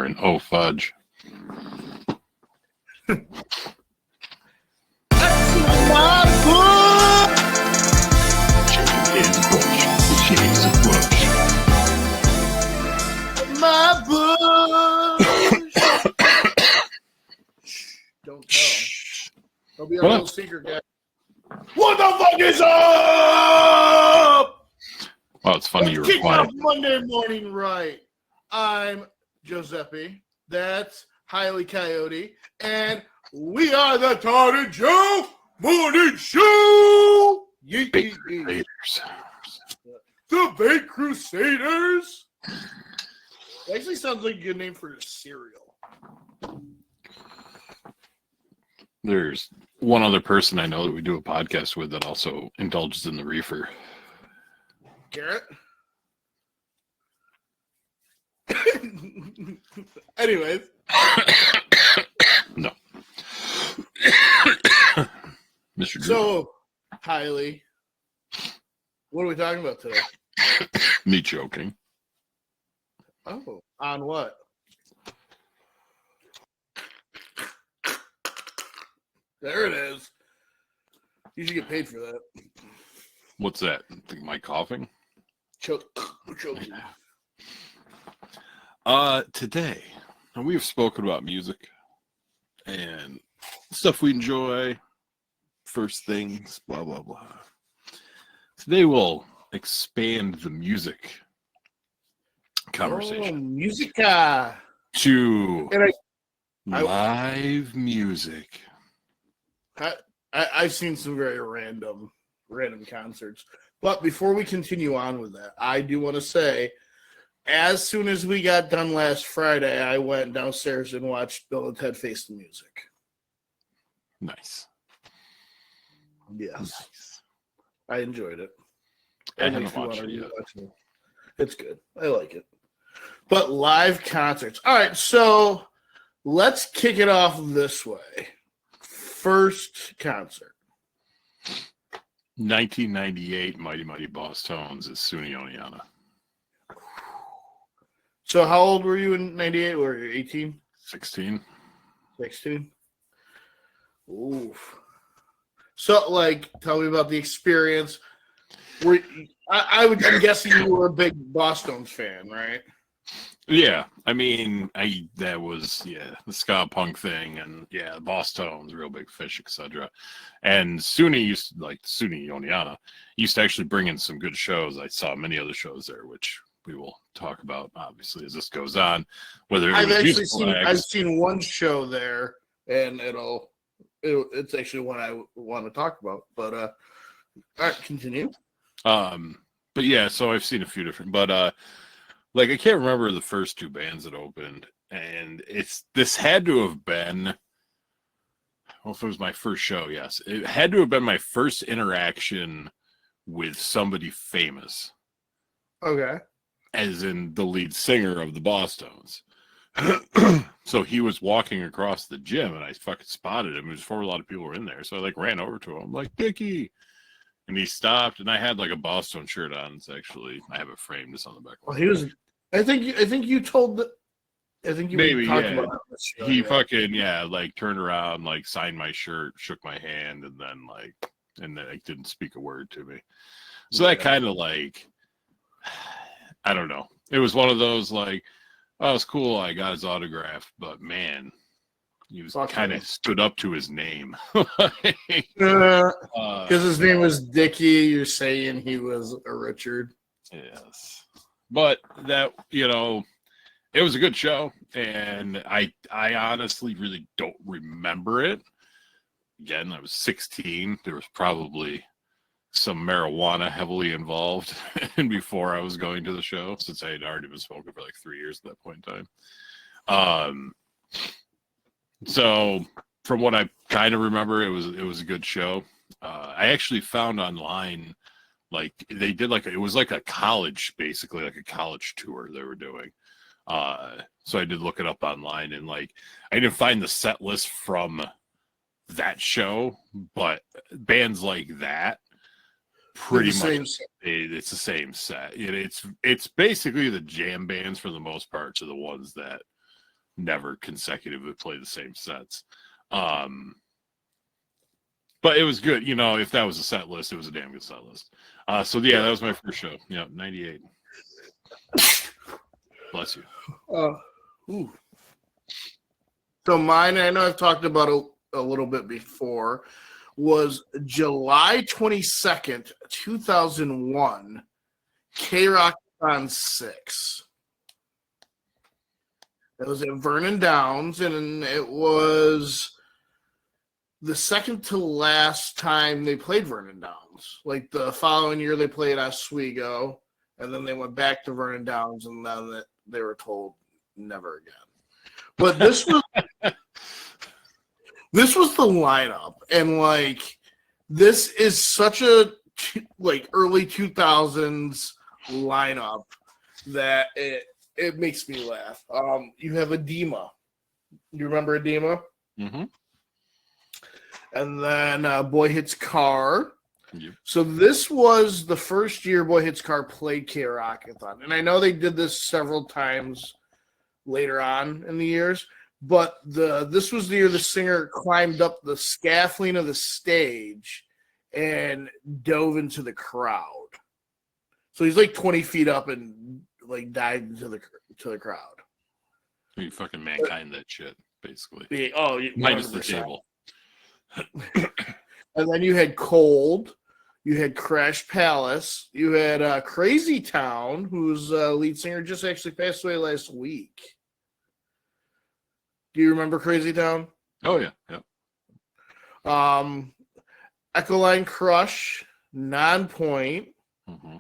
and oh fudge. My bush! Shaking his bush. Shakes his bush. My bush! Shh, don't tell. There'll be a What? little secret, guy. What the fuck is up? Well, it's funny you Let's were kick quiet. off Monday morning right. I'm Giuseppe. That's Highly Coyote. And we are the Todd and Joe Morning Show! Baked Crusaders. The Baked Crusaders? It actually sounds like a good name for a cereal. There's one other person I know that we do a podcast with that also indulges in the reefer. Garrett? Anyways. No. Mr. Drew. So, Highly, what are we talking about today? Me joking. Oh, on what? There it is. You should get paid for that. What's that? My coughing? Choking. Today, we've spoken about music and stuff we enjoy, first things, blah, blah, blah. Today we'll expand the music conversation. Oh, musica. To I- live music. I've seen some very random concerts. But before we continue on with that, I do want to say, as soon as we got done last Friday, I went downstairs and watched Bill and Ted Face the Music. Nice. Yes. Nice. I enjoyed it. I Only haven't if you watched wanna it yet. rewatch it. It's good. I like it. But live concerts. All right, so let's kick it off this way. First concert. 1998 Mighty Mighty Boss Tones is SUNY Oneonta. So how old were you in 98? Were you 18? 16. 16? Oof. So, like, tell me about the experience. I'm guessing you were a big Boss Tones fan, right? Yeah, I mean, that was the ska punk thing, and the Boss Tones, Real Big Fish, etc. And SUNY Oneonta used to actually bring in some good shows. I saw many other shows there, which we will talk about obviously as this goes on. Whether I've seen one show there, and it's actually one I want to talk about. But all right, continue. But yeah, so I've seen a few different, but I can't remember the first two bands that opened, and this had to have been, well, if it was my first show, yes, it had to have been my first interaction with somebody famous. Okay. As in the lead singer of the Boss Tones. So he was walking across the gym, and I fucking spotted him. It was before a lot of people were in there, so I ran over to him, I'm like, Dickie. And he stopped, and I had a Boss Tone shirt on. It's actually, I have it framed. It's on the back. Well, he was. I think you told. I think you maybe talked about this show, he fucking turned around, signed my shirt, shook my hand, and then didn't speak a word to me. So that kind of I don't know. It was one of those oh, it's cool. I got his autograph, but man, he was kind of stood up to his name. Because his name was Dickie. You're saying he was a Richard. Yes. But that, it was a good show. And I honestly really don't remember it. Again, I was 16. There was probably some marijuana heavily involved and before I was going to the show, since I had already been smoking for 3 years at that point in time. So from what I kind of remember, it was a good show. I actually found online, they did it was a college, basically a college tour they were doing. So I did look it up online, and I didn't find the set list from that show, but bands like that, pretty much it's the same set. It's basically the jam bands for the most part are the ones that never consecutively play the same sets. But it was good. If that was a set list, it was a damn good set list. So yeah, that was my first show. Yeah, 98. Bless you. Ooh. So mine, I know I've talked about a little bit before, was July 22nd, 2001, K-Rock on 6. It was at Vernon Downs, and it was the second to last time they played Vernon Downs. Like the following year, they played Oswego, and then they went back to Vernon Downs, and then they were told never again. But this was this was the lineup, and like this is such a early 2000s lineup that it makes me laugh. You have Edema. You remember Edema? Mm-hmm. And then Boy Hits Car. Yep. So this was the first year Boy Hits Car played K-Rockathon. And I know they did this several times later on in the years, but this was the year the singer climbed up the scaffolding of the stage and dove into the crowd. So he's like 20 feet up and like dived into the crowd. You fucking Mankind that shit, basically. Yeah, oh, minus the table. And then you had Cold, you had Crash Palace, you had Crazy Town, whose lead singer just actually passed away last week. Do you remember Crazy Town? Oh yeah, yeah. Echoline Crush, Nonpoint, Mm-hmm.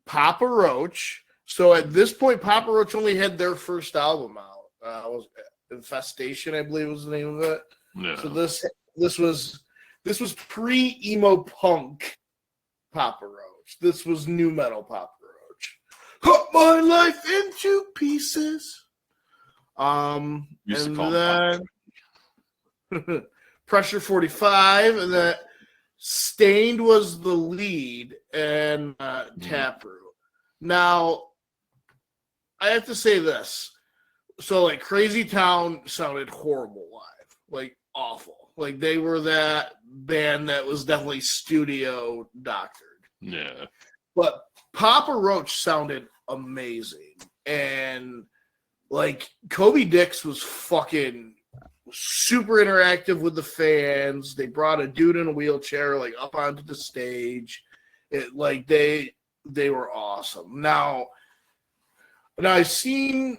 Papa Roach. So at this point, Papa Roach only had their first album out. Was Infestation, I believe, was the name of it. Yeah. So this was pre-emo punk Papa Roach. This was new metal Papa Roach. Cut my life into pieces. Used to And call then Pressure 45, and then Stained was the lead, and Taproot. Now, I have to say this. So, like, Crazy Town sounded horrible live. Like, awful. Like, they were that band that was definitely studio doctored. Yeah. But Papa Roach sounded amazing. And, like, Kobe Dix was fucking super interactive with the fans. They brought a dude in a wheelchair, like, up onto the stage. They were awesome. Now I've seen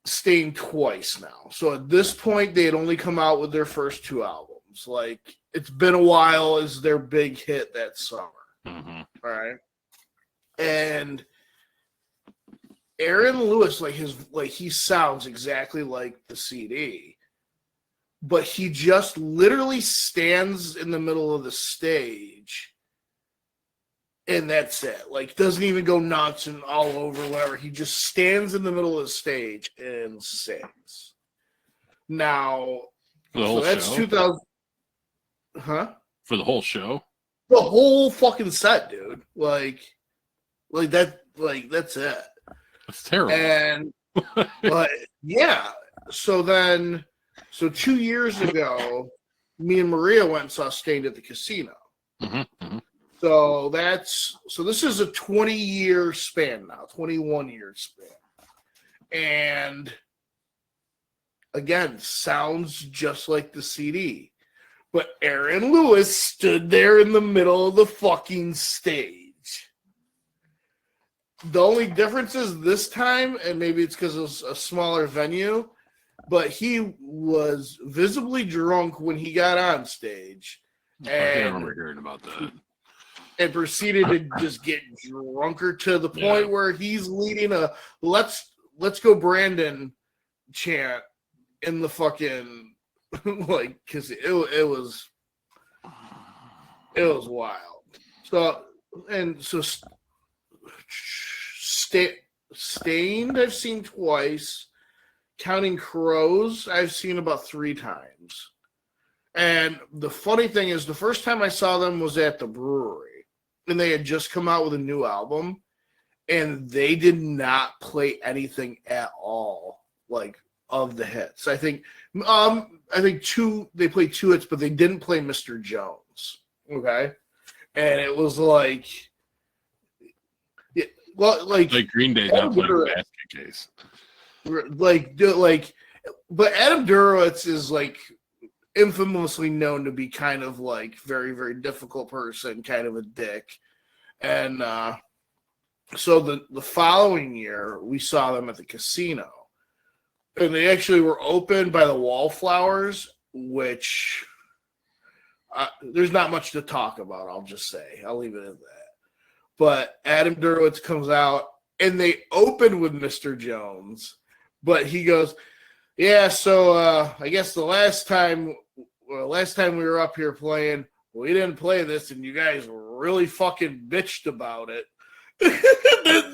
Stain twice now. So at this point, they had only come out with their first 2 albums. Like, It's Been a While is their big hit that summer. Mm-hmm. All right. And Aaron Lewis, he sounds exactly like the CD, but he just literally stands in the middle of the stage. And that's it. Like, doesn't even go nuts and all over, whatever. He just stands in the middle of the stage and sings. Now, For the whole that's show? 2000. Huh? For the whole show? The whole fucking set, dude. Like that's it. That's terrible. And, but yeah. So 2 years ago, me and Maria went and saw Stained at the casino. Mm-hmm. Mm-hmm. So this is a 20-year span now, 21-year span. And again, sounds just like the CD. But Aaron Lewis stood there in the middle of the fucking stage. The only difference is this time, and maybe it's because it was a smaller venue, but he was visibly drunk when he got on stage. I remember hearing about that. And proceeded to just get drunker to the point where he's leading a let's go Brandon chant in the fucking because it was wild. So Stained I've seen twice. Counting Crows I've seen about 3 times. And the funny thing is, the first time I saw them was at the brewery. And they had just come out with a new album, and they did not play anything at all like of the hits. I think they played 2 hits, but they didn't play Mr. Jones. Okay, and it was like, yeah, well, like Green Day not playing Basket Case. But Adam Duritz is like infamously known to be kind of like very, very difficult person, kind of a dick. And so the following year, we saw them at the casino. And they actually were opened by the Wallflowers, which there's not much to talk about, I'll just say. I'll leave it at that. But Adam Duritz comes out, and they open with Mr. Jones. But he goes, yeah, so I guess the last time we were up here playing, we didn't play this, and you guys really fucking bitched about it.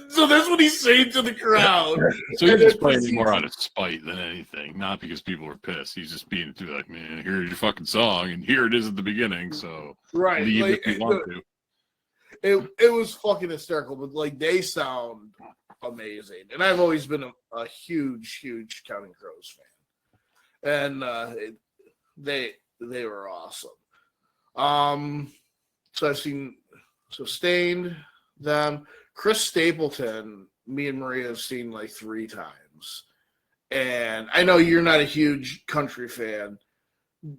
So that's what he's saying to the crowd. So he's just playing more out of spite than anything, not because people were pissed. He's just being too like, man, here's your fucking song, and here it is at the beginning. So leave if you want to. It was fucking hysterical, but like they sound amazing, and I've always been a huge Counting Crows fan, and they were awesome. So I've seen Stained, them, Chris Stapleton. Me and Maria have seen like 3 times, and I know you're not a huge country fan,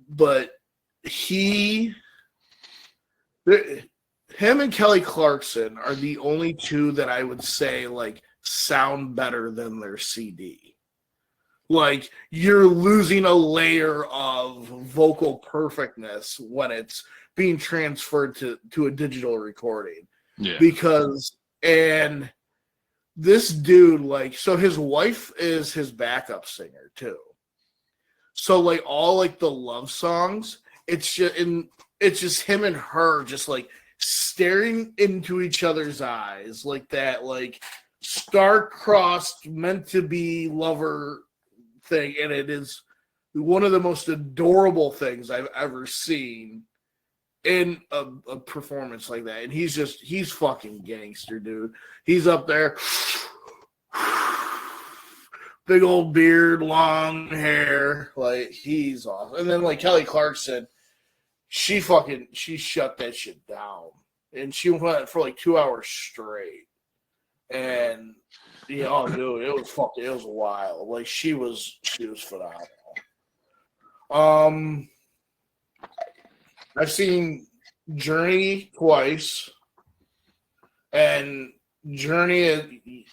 but him and Kelly Clarkson are the only 2 that I would say like sound better than their CD. Like you're losing a layer of vocal perfectness when it's being transferred to a digital recording. Yeah. Because and this dude, like, so his wife is his backup singer too. So like all like the love songs, it's just him and her just like staring into each other's eyes like that, like star-crossed, meant to be lover thing, and it is one of the most adorable things I've ever seen in a performance like that. And he's fucking gangster, dude. He's up there, big old beard, long hair, like he's awesome. And then like Kelly Clarkson, she shut that shit down, and she went for like 2 hours straight. And dude, it was wild. Like she was phenomenal. I've seen Journey twice, and Journey,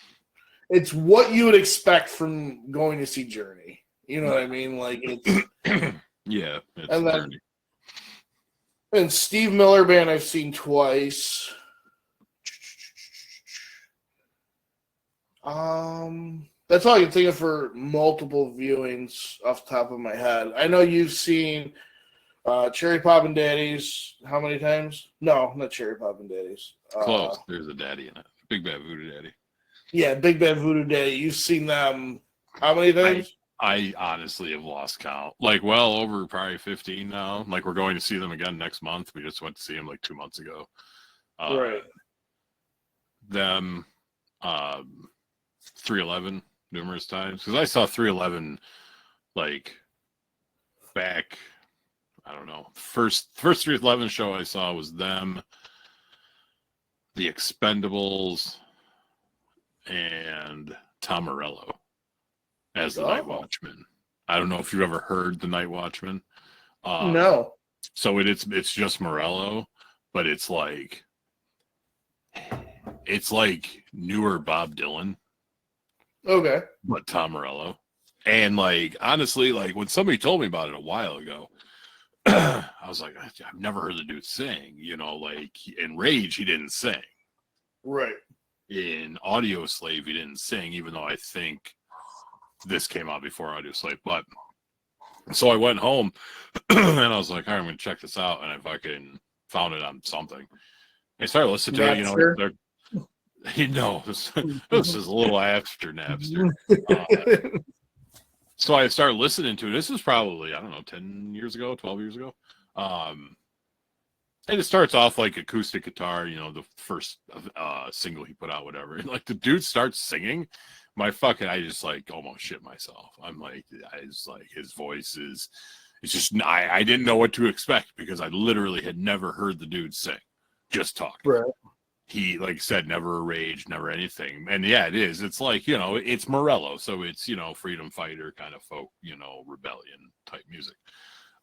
it's what you would expect from going to see Journey. You know what I mean? Like it's yeah, it's and then, Journey. And Steve Miller Band I've seen twice. That's all I can think of for multiple viewings off the top of my head. I know you've seen Cherry Poppin' Daddies how many times? No, not Cherry Poppin' Daddies. Close. There's a daddy in it. Big Bad Voodoo Daddy. Yeah, Big Bad Voodoo Daddy. You've seen them how many times? I honestly have lost count. Like, well over probably 15 now. Like, we're going to see them again next month. We just went to see them like 2 months ago. Right. Them, 311 numerous times. Because I saw 311 like back, I don't know. First 311 show I saw was them, the Expendables, and Tom Morello as the Night Watchman. I don't know if you've ever heard the Night Watchman. No. So it's just Morello, but it's like newer Bob Dylan. Okay. But Tom Morello. And like honestly, like when somebody told me about it a while ago, I was like, I've never heard the dude sing. You know, like in Rage he didn't sing. Right. In Audio Slave he didn't sing, even though I think this came out before Audio Slave. But so I went home and I was like, all right, I'm gonna check this out, and I fucking found it on something. I started listening to it, this is a little after Napster. So I started listening to it. This was probably, I don't know, 10 years ago, 12 years ago. And it starts off like acoustic guitar, the first single he put out, whatever. And like the dude starts singing, I just like almost shit myself. His voice is, it's just, I didn't know what to expect because I literally had never heard the dude sing, just talk. Right. He, like I said, never a rage, never anything. And yeah, it is. It's like, it's Morello. So it's, freedom fighter kind of folk, rebellion type music.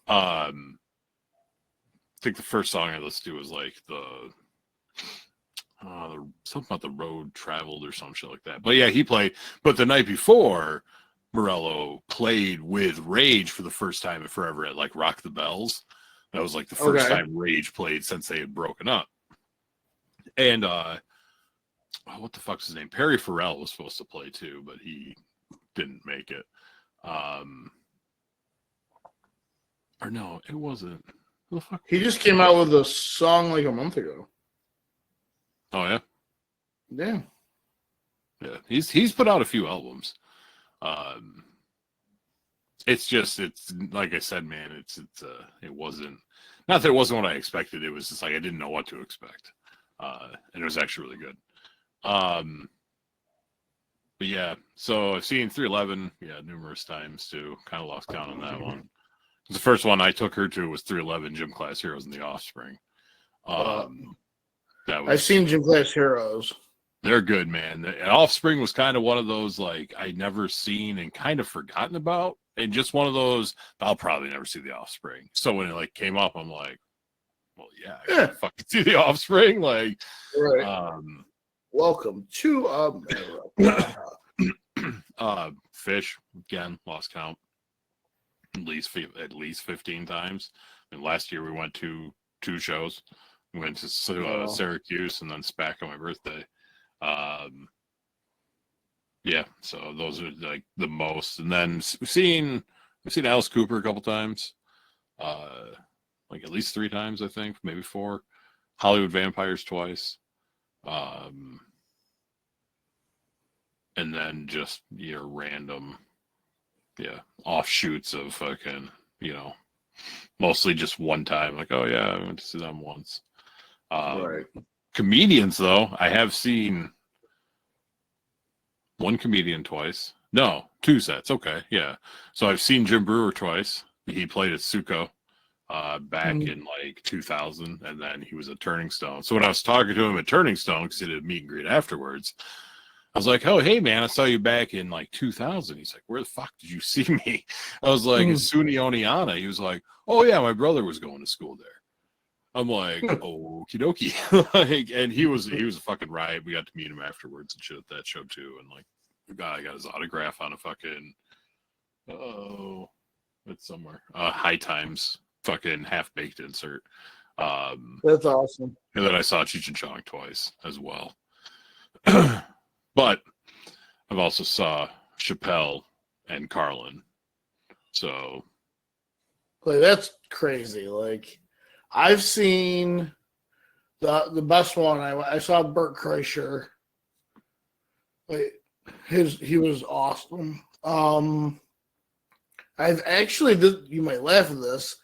I think the first song I listened to was like something about the road traveled or some shit like that. But yeah, he played. But the night before, Morello played with Rage for the first time in forever at like Rock the Bells. That was like the first time Rage played since they had broken up. And what the fuck's his name? Perry Farrell was supposed to play too, but he didn't make it. Or no, it wasn't. Who the fuck? He just came out with a song like a month ago. Oh yeah, Yeah. yeah. He's put out a few albums. It's like I said, man. It wasn't, not that it wasn't what I expected. It was just like I didn't know what to expect. And it was actually really good. But yeah, so I've seen 311, numerous times too. Kind of lost count on that one. The first one I took her to was 311 Gym Class Heroes and the Offspring. I've seen Gym Class Heroes. They're good, man. The Offspring was kind of one of those like I'd never seen and kind of forgotten about, and just one of those I'll probably never see the Offspring. So when it like came up, I'm like, well, yeah, I gotta fucking see the Offspring. Like, right. Welcome to America. Fish again, lost count. At least 15 times. And last year we went to 2 shows. We went to Syracuse and then SPAC on my birthday. Yeah, so those are like the most. And then we've seen Alice Cooper a couple times. Like at least 3 times, I think, maybe 4. Hollywood Vampires twice. And then just your random offshoots of fucking, mostly just one time. Like, oh yeah, I went to see them once. Right. Comedians, though, I have seen one comedian twice. No, 2 sets. Okay, yeah. So I've seen Jim Brewer twice. He played at Suco back in like 2000, and then he was at Turning Stone. So when I was talking to him at Turning Stone, because he did a meet and greet afterwards, I was like, oh, hey, man, I saw you back in like 2000. He's like, where the fuck did you see me? I was like, SUNY Oneonta. He was like, oh, yeah, my brother was going to school there. I'm like, okie dokie. Like, and he was a fucking riot. We got to meet him afterwards and shit at that show, too. And like, I got his autograph on a fucking, it's somewhere. High Times fucking half-baked insert. That's awesome. And then I saw Cheech and Chong twice as well. But I've also saw Chappelle and Carlin. So like that's crazy. Like I've seen the best one. I saw Bert Kreischer. Like he was awesome. I've actually, you might laugh at this,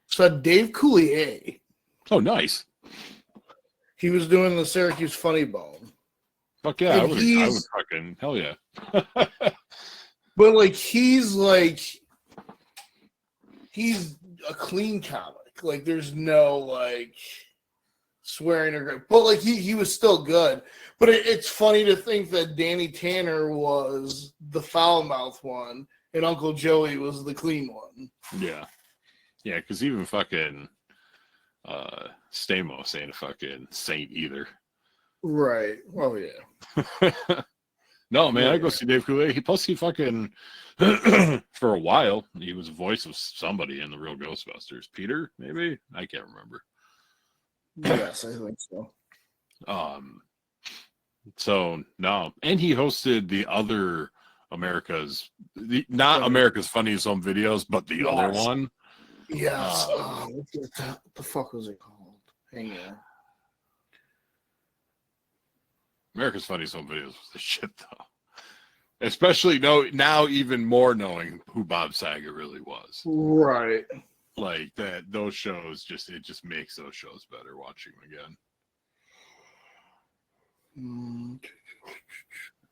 saw Dave Coulier. Oh, nice. He was doing the Syracuse Funny Bone. Fuck yeah, I would fucking, hell yeah. But like he's a clean comic. Like there's no like swearing or, but like he was still good. But it's funny to think that Danny Tanner was the foul mouth one and Uncle Joey was the clean one. Yeah, because even fucking Stamos ain't a fucking saint either. Right. Oh yeah. No, man, I go see Dave Coulier. Plus, he fucking for a while he was the voice of somebody in the Real Ghostbusters. Peter, maybe, I can't remember. Yes, I think so. So no, and he hosted the other America's Funniest Home Videos, but the other one. Yes. What the fuck was it called? Hang on. America's Funniest Home Videos was the shit, though. Especially now even more knowing who Bob Saget really was. Right. Like that, those shows it just makes those shows better watching them again.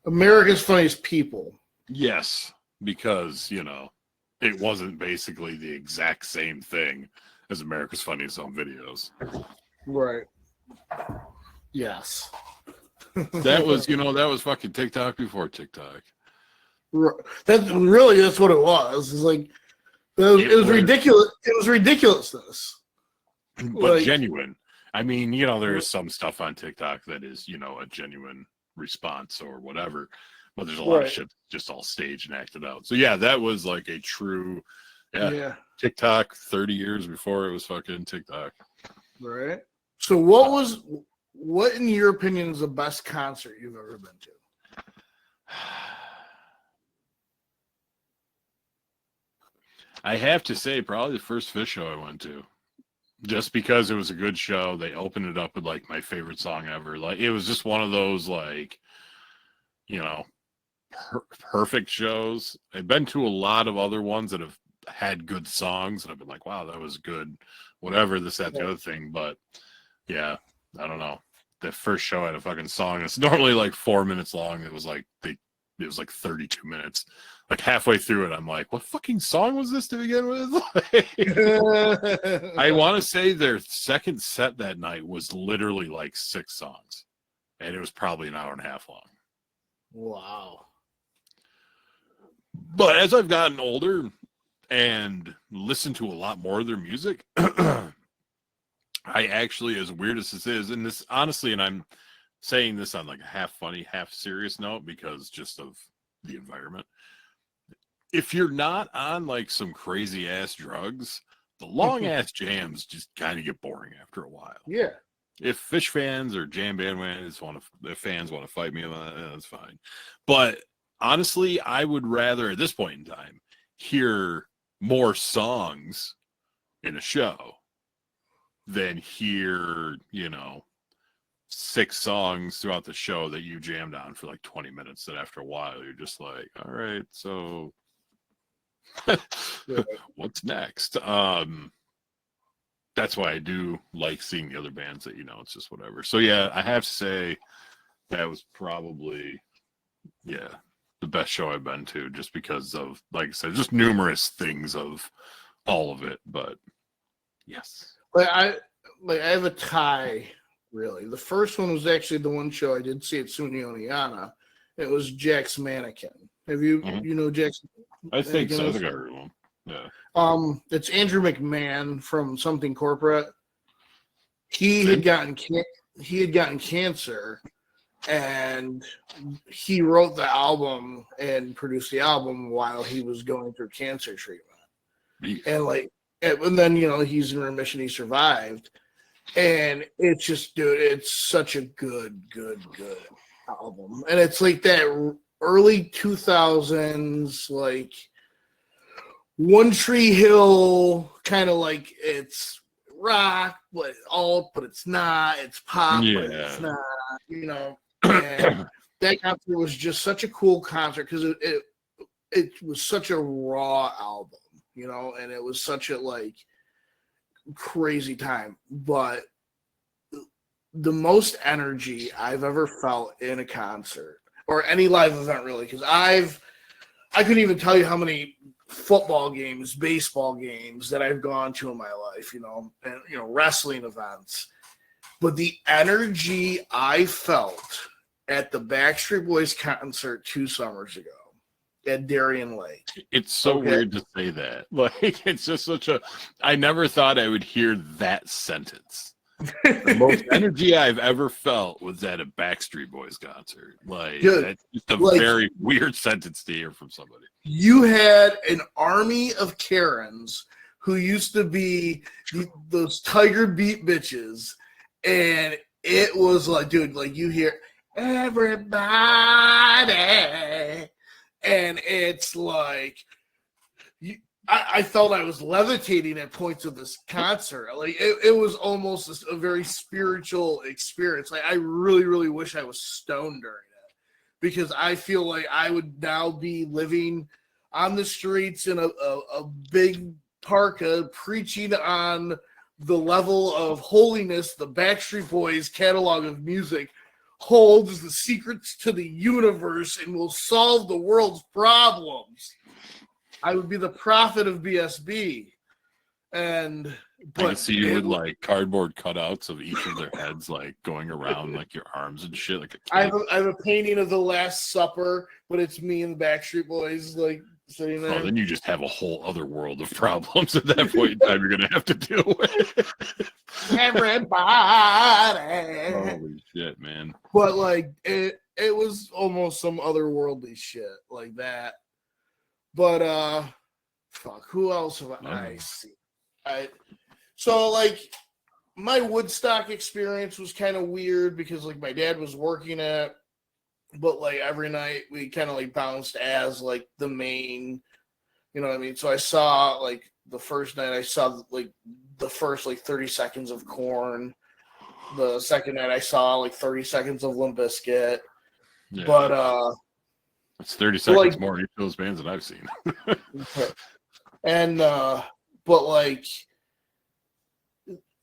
America's Funniest People. Yes, because it wasn't basically the exact same thing as America's Funniest Home Videos. Right. Yes. That was fucking TikTok before TikTok. That's what it was. It's like it was ridiculous. It was ridiculousness, but genuine. I mean, there's some stuff on TikTok that is, a genuine response or whatever, but there's a lot of shit just all staged and acted out. So yeah, that was like a true, TikTok 30 years before it was fucking TikTok. Right. So what in your opinion is the best concert you've ever been to? I have to say, probably the first Fish show I went to, just because it was a good show. They opened it up with like my favorite song ever. Like it was just one of those like, perfect shows. I've been to a lot of other ones that have had good songs, and I've been like, wow, that was good. Whatever, this, that, the other thing. But yeah, I don't know. The first show had a fucking song. It's normally like 4 minutes long. It was like 32 minutes. Like halfway through it, I'm like, what fucking song was this to begin with? I want to say their second set that night was literally like 6 songs. And it was probably an hour and a half long. Wow. But as I've gotten older and listened to a lot more of their music, I actually, as weird as this is, and this honestly, and I'm saying this on like a half funny, half serious note because just of the environment. If you're not on like some crazy ass drugs, the long ass jams just kind of get boring after a while. Yeah. If Fish fans or jam band fans want to fight me on that, that's fine. But honestly, I would rather at this point in time hear more songs in a show than hear, 6 songs throughout the show that you jammed on for like 20 minutes that after a while you're just like, all right, so what's next? That's why I do like seeing the other bands that it's just whatever. So yeah, I have to say that was probably the best show I've been to, just because of, like I said, just numerous things of all of it. But yes, I have a tie. Really, the first one was actually the one show I did see at SUNY Oneonta. It was Jack's Mannequin. Have you Jack's? I think so. I think I heard of him. Yeah. It's Andrew McMahon from Something Corporate. He had gotten cancer, and he wrote the album and produced the album while he was going through cancer treatment. And then he's in remission. He survived, and it's just, dude, it's such a good album, and it's like that early 2000s, like One Tree Hill, kind of like it's rock, but it's not. It's pop, but it's not. And that concert was just such a cool concert because it was such a raw album, and it was such a like crazy time. But the most energy I've ever felt in a concert or any live event, really, because I couldn't even tell you how many football games, baseball games that I've gone to in my life, and wrestling events. But the energy I felt at the Backstreet Boys concert 2 summers ago at Darien Lake. It's so weird to say that. Like, it's just I never thought I would hear that sentence. The most energy I've ever felt was at a Backstreet Boys concert. Like, that's just a very weird sentence to hear from somebody. You had an army of Karens who used to be those Tiger Beat bitches, and it was like, dude, like you hear everybody, and it's like I felt I was levitating at points of this concert. Like it was almost a very spiritual experience. Like I really, really wish I was stoned during it, because I feel like I would now be living on the streets in a big parka preaching on the level of holiness the Backstreet Boys catalog of music holds the secrets to the universe and will solve the world's problems. I would be the prophet of BSB. And I can see you with like cardboard cutouts of each of their heads, like going around like your arms and shit. Like I have a painting of the Last Supper, but it's me and the Backstreet Boys like sitting there. Oh, then you just have a whole other world of problems at that point in time you're gonna have to deal with. Everybody. Holy shit, man. But like it was almost some otherworldly shit like that. But fuck, who else have I seen? So like my Woodstock experience was kind of weird because like my dad was working at, but like every night we kind of like bounced as like the main, you know what I mean? So I saw like the first night I saw like the first like 30 seconds of Korn. The second night I saw like 30 seconds of Limp Bizkit. Yeah. But it's 30 seconds like, more than each of those bands that I've seen. And but like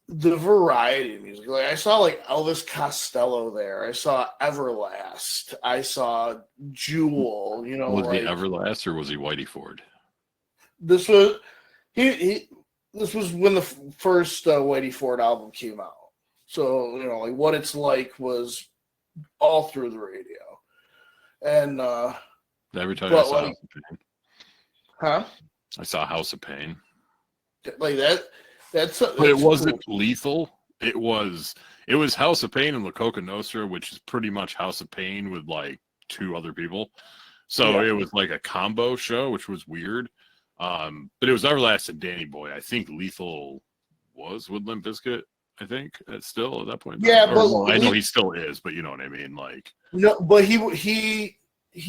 the variety of music, like I saw like Elvis Costello there, I saw Everlast, I saw Jewel, you know. Was like, he Everlast or was he Whitey Ford? This was this was when the first Whitey Ford album came out, so you know like What It's Like was all through the radio. And every time I saw like, House of Pain. Huh? I saw House of Pain. Like that's But it wasn't Lethal. It was House of Pain and La Coca Nostra, which is pretty much House of Pain with like two other people. So it was like a combo show, which was weird. But it was Everlast and Danny Boy. I think Lethal was with Limp Bizkit. I think that's still at that point. Yeah, but I know he still is, but you know what I mean. Like no, but he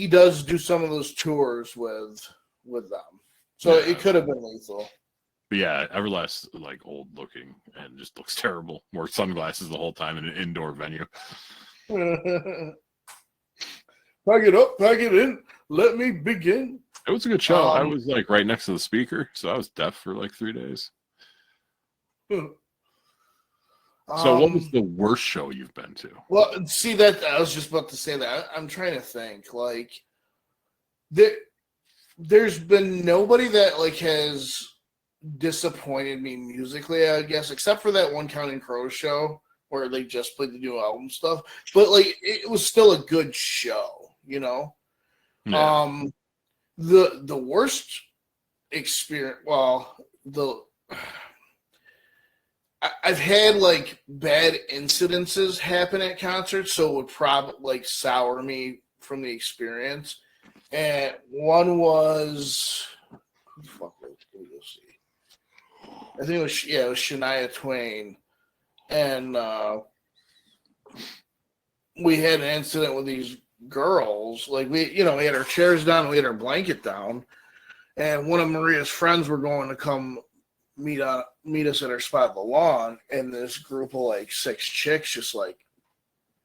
does do some of those tours with them, so it could have been Lethal. But yeah, Everlast like old looking and just looks terrible. Wore sunglasses the whole time in an indoor venue. Pack it up, pack it in. Let me begin. It was a good show. I was like right next to the speaker, so I was deaf for like 3 days. So what was the worst show you've been to? Well, see that I was just about to say that. I'm trying to think. Like there's been nobody that like has disappointed me musically, I guess, except for that one Counting Crows show where they just played the new album stuff. But like it was still a good show, you know? Yeah. The worst experience, well, I've had like bad incidences happen at concerts, so it would probably like sour me from the experience. And one was, who the fuck was it? See? I think it was Shania Twain, and we had an incident with these girls. Like we had our chairs down, we had our blanket down, and one of Maria's friends were going to come meet us at our spot at the lawn, and this group of like 6 chicks just like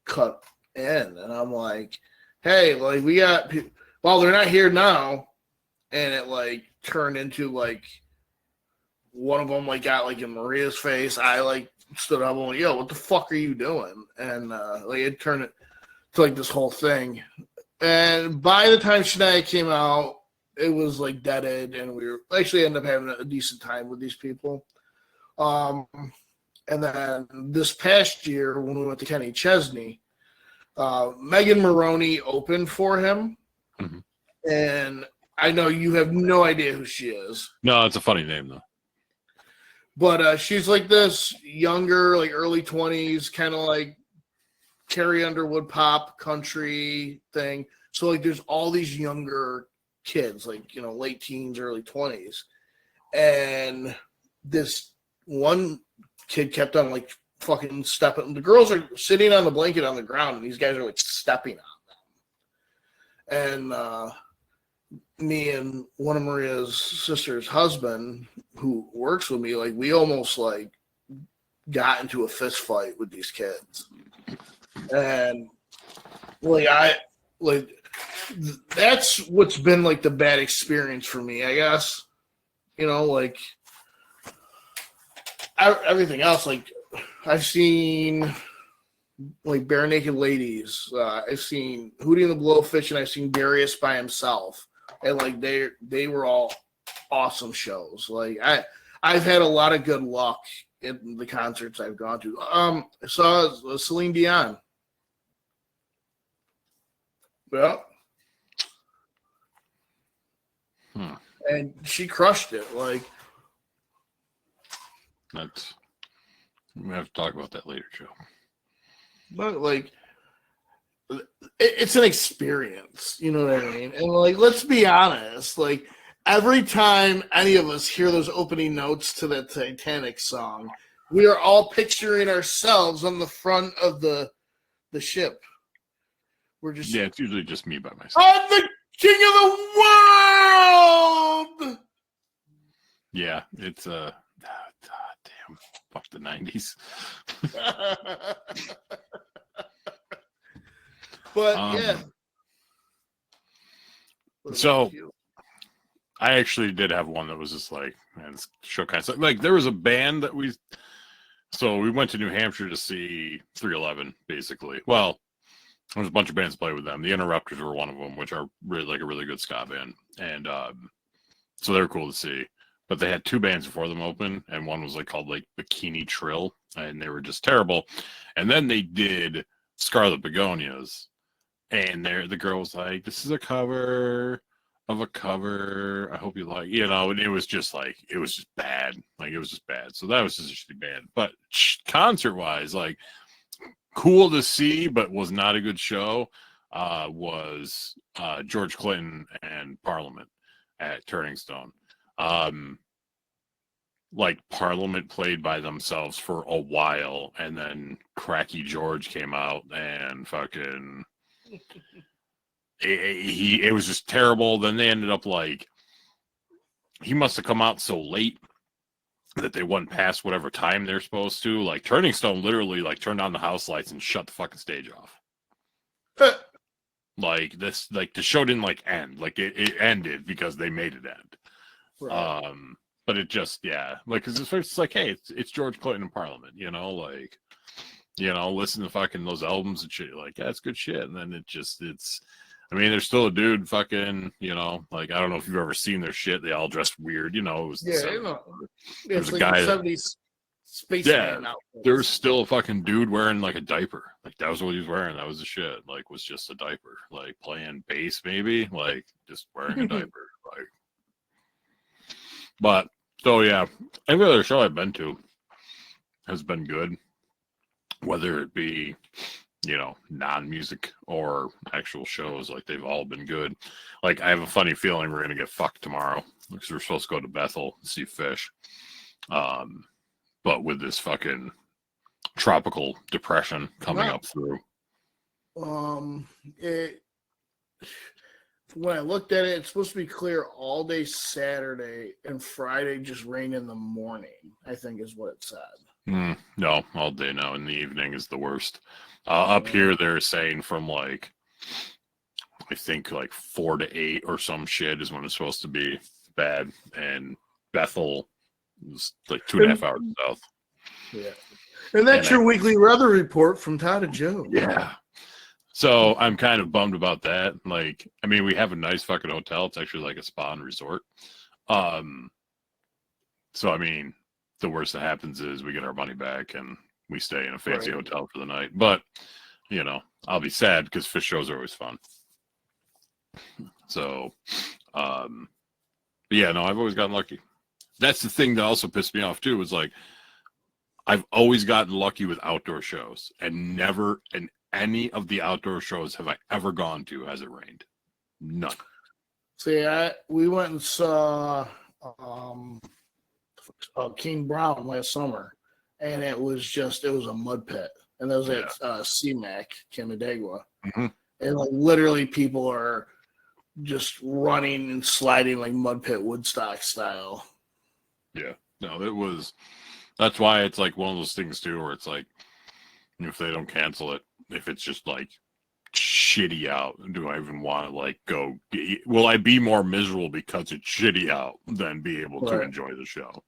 cut in, and I'm like, hey, like we got well, they're not here now, and it like turned into like one of them like got like in Maria's face. I like stood up and went, yo, what the fuck are you doing? And like it turned it to like this whole thing. And by the time Shania came out, it was like deaded, and we were actually ended up having a decent time with these people. And then this past year when we went to Kenny Chesney, Megan Maroney opened for him. Mm-hmm. And I know you have no idea who she is. No, it's a funny name though. But she's like this younger, like early 20s, kind of like Carrie Underwood pop country thing. So like there's all these younger kids, like, you know, late teens, early 20s. And this one kid kept on like fucking stepping. The girls are sitting on the blanket on the ground, and these guys are like stepping on them. And me and one of Maria's sister's husband, who works with me, like we almost like got into a fist fight with these kids. And that's what's been like the bad experience for me, I guess. You know, like everything else, like I've seen like Bare Naked Ladies. I've seen Hootie and the Blowfish, and I've seen Darius by himself, and like they were all awesome shows. Like I've had a lot of good luck in the concerts I've gone to. I saw Celine Dion. Yeah. And she crushed it. Like that's we have to talk about that later, Joe. But like, it's an experience, you know what I mean? And like, let's be honest, like every time any of us hear those opening notes to that Titanic song, we are all picturing ourselves on the front of the ship. We're just it's usually just me by myself. I'm the king of the world. Yeah, it's damn, fuck the 90s. But yeah. So I actually did have one that was just like, man, this show kind of like there was a band that we went to New Hampshire to see 311, basically. Well, there was a bunch of bands play with them. The Interrupters were one of them, which are really like a really good ska band, and so they were cool to see. But they had two bands before them open, and one was like called like Bikini Trill, and they were just terrible. And then they did Scarlet Begonias, and the girl was like, "This is a cover of a cover. I hope you like," and it was just like it was just bad. Like it was just bad. So that was just a shitty band. But concert wise, like cool to see, but was not a good show. Was George Clinton and Parliament at Turning Stone. Like Parliament played by themselves for a while, and then Cracky George came out and fucking it was just terrible. Then they ended up like he must have come out so late that they went past whatever time they're supposed to. Like Turning Stone literally like turned on the house lights and shut the fucking stage off. Like this, like the show didn't like end. Like it ended because they made it end. Right. But it just like because it's first like, hey, it's George Clinton in Parliament, like listen to fucking those albums and shit. Like it's good shit, and then it's. I mean, there's still a dude fucking, like I don't know if you've ever seen their shit. They all dressed weird, It was there's a guy. 70s spaceman outfits. There's still a fucking dude wearing like a diaper. Like that was what he was wearing. That was the shit. Like was just a diaper. Like playing bass maybe. Like just wearing a diaper. Like, but so yeah, every other show I've been to has been good. Whether it be, non-music or actual shows, like they've all been good. Like I have a funny feeling we're gonna get fucked tomorrow because we're supposed to go to Bethel and see Fish. But with this fucking tropical depression coming up through. When I looked at it, it's supposed to be clear all day Saturday and Friday just rain in the morning, I think is what it said. No, all day now. In the evening is the worst. Up here, they're saying from like, I think like 4 to 8 or some shit is when it's supposed to be bad. And Bethel is like 2.5 hours south. Yeah. And that's your weekly weather report from Todd and Joe. Yeah. So I'm kind of bummed about that. Like, I mean, we have a nice fucking hotel. It's actually like a spa and resort. So, I mean, the worst that happens is we get our money back and we stay in a fancy hotel for the night. But, I'll be sad because Fish shows are always fun. So, but yeah, no, I've always gotten lucky. That's the thing that also pissed me off too, was like, I've always gotten lucky with outdoor shows, and never in any of the outdoor shows have I ever gone to has it rained. None. See, we went and saw King Brown last summer, and it was a mud pit, and that was at CMAC Canandaigua, and like literally people are just running and sliding like mud pit Woodstock style. Yeah, no, it was. That's why it's like one of those things too, where it's like, if they don't cancel it, if it's just like shitty out, do I even want to like go? Will I be more miserable because it's shitty out than be able to enjoy the show?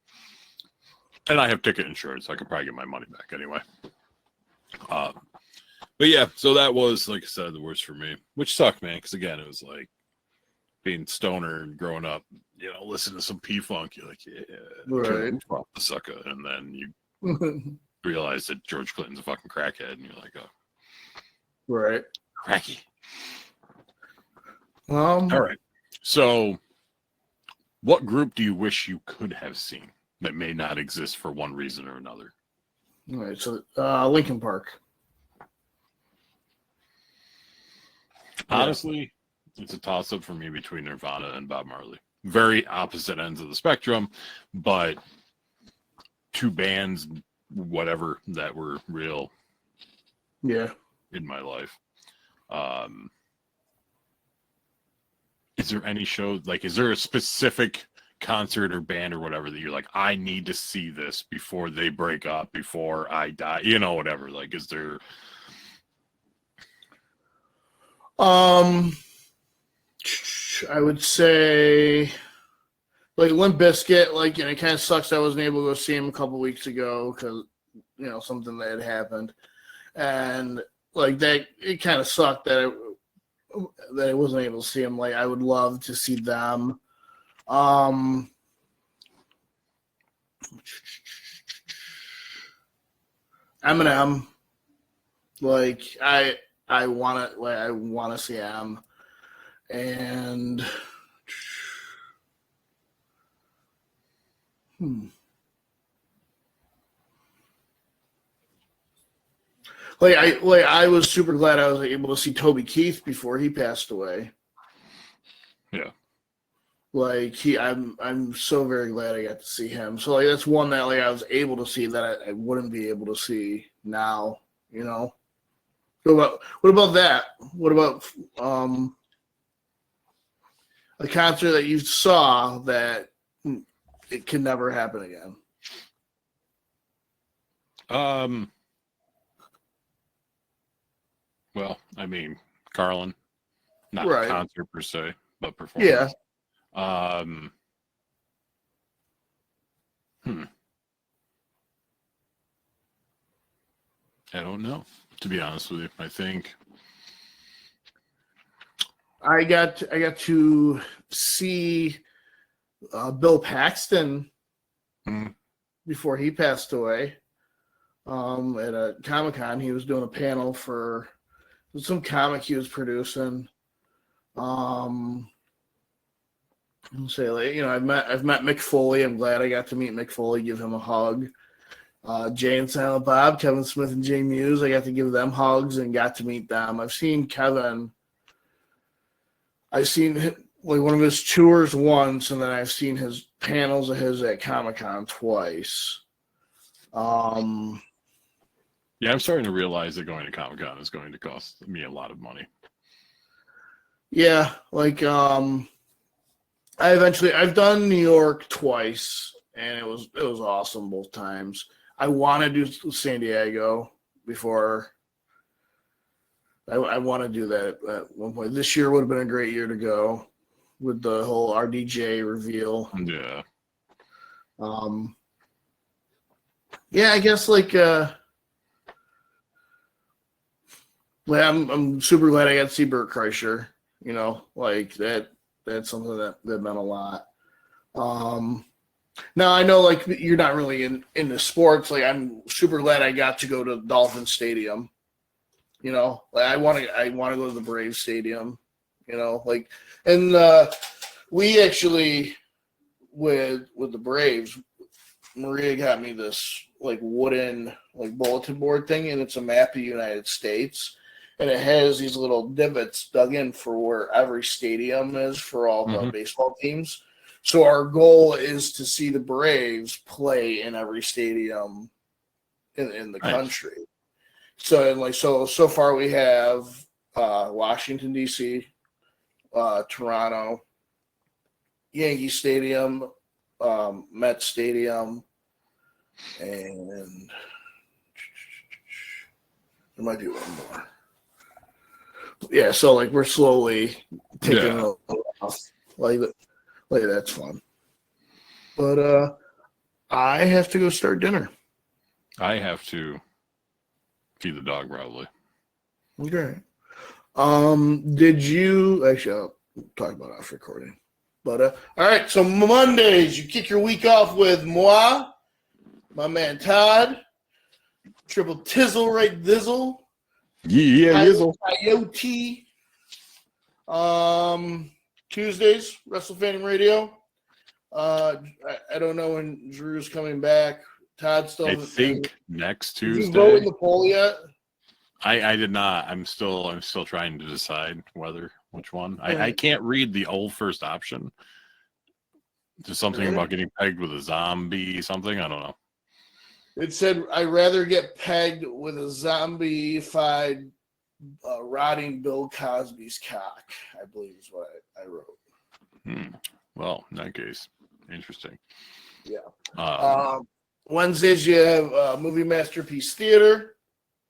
And I have ticket insurance, so I could probably get my money back anyway. But yeah, so that was, like I said, the worst for me, which sucked, man. Because again, it was like being stoner and growing up, you know, listening to some P-Funk. You're like, yeah, Right. off the sucker. And then you realize that George Clinton's a fucking crackhead, and you're like, oh, Right. cracky. All All right. So, what group do you wish you could have seen that may not exist for one reason or another? right. So, Lincoln Park. Honestly, it's a toss-up for me between Nirvana and Bob Marley. Very opposite ends of the spectrum, but two bands, whatever, that were real Yeah. in my life. Is there any show, like, is there a specific concert or band or whatever that you're like, I need to see this before they break up, before I die, you know, whatever? Like, is there... I would say like Limp Bizkit, like, and it kind of sucks I wasn't able to go see him a couple weeks ago because, you know, something that had happened, and like that, it kind of sucked that I wasn't able to see him. Like, I would love to see them. Eminem, like I want to see him. And I was super glad I was able to see Toby Keith before he passed away. Yeah. Like, I'm so very glad I got to see him. So like that's one that like I was able to see that I wouldn't be able to see now, you know. What about that? What about a concert that you saw that it can never happen again? Well, I mean, Carlin, not Right. a concert per se, but performance. Yeah. I don't know, to be honest with you. I think I got to see Bill Paxton before he passed away at a Comic-Con. He was doing a panel for some comic he was producing. Say, like, you know, I've met Mick Foley. I'm glad I got to meet Mick Foley, give him a hug. Jay and Silent Bob, Kevin Smith and Jay Muse, I got to give them hugs and got to meet them. I've seen Kevin. I've seen like one of his tours once, and then I've seen his panels of his at Comic-Con twice. yeah, I'm starting to realize that going to Comic-Con is going to cost me a lot of money. Yeah, like I've done New York twice, and it was awesome both times. I want to do San Diego before. I want to do that at one point. This year would have been a great year to go with the whole RDJ reveal. Yeah. Yeah, I guess like I'm super glad I got to see Bert Kreischer. You know, like that's something that meant a lot. Now I know like you're not really into sports. Like, I'm super glad I got to go to Dolphin Stadium. You know, like I want to go to the Braves Stadium. You know, like, and we actually with the Braves, Maria got me this like wooden like bulletin board thing, and it's a map of the United States, and it has these little divots dug in for where every stadium is for all the baseball teams. So our goal is to see the Braves play in every stadium in the country. So, and like so far we have Washington D.C., Toronto, Yankee Stadium, Met Stadium, and there might be one more. Yeah, so like we're slowly taking it off. Like that's fun. But I have to go start dinner. I have to feed the dog probably. Okay. Did you actually? I'll talk about it off recording. But all right. So Mondays, you kick your week off with moi, my man Todd, triple tizzle right thizzle. Yeah, Coyote. Tuesdays, Wrestle Fandom Radio. I don't know when Drew's coming back. Todd still. I think next Did you vote in Tuesday. the poll yet? I did not. I'm still trying to decide which one. I can't read the old first option. Just something about getting pegged with a zombie, something. I don't know. It said, I'd rather get pegged with a zombie-fied rotting Bill Cosby's cock, I believe is what I wrote. Well, in that case, interesting. Yeah. Wednesdays, you have Movie Masterpiece Theater.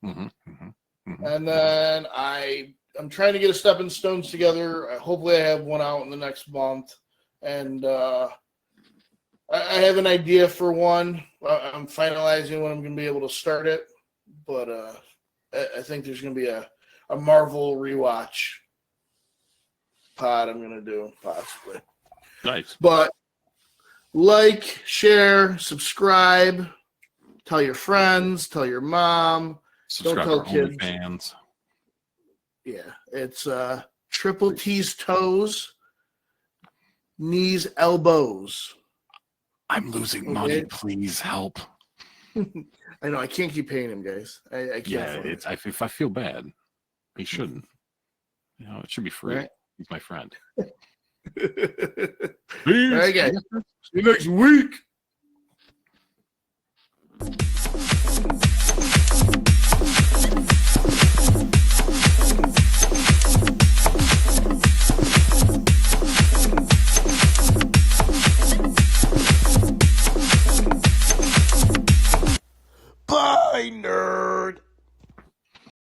And then I'm trying to get a Stepping Stones together. Hopefully I have one out in the next month. And I have an idea for one. I'm finalizing when I'm going to be able to start it. But I think there's going to be a Marvel rewatch pod I'm going to do, possibly. Nice. But like, share, subscribe, tell your friends, tell your mom. Subscribe Don't to tell our kids. OnlyFans. Yeah, it's triple T's toes, knees, elbows. I'm losing money. Please help. I know I can't keep paying him, guys. I can't. Yeah, if I feel bad, he shouldn't. It should be free. Right. He's my friend. All right, guys. See you next week. Bye, nerd.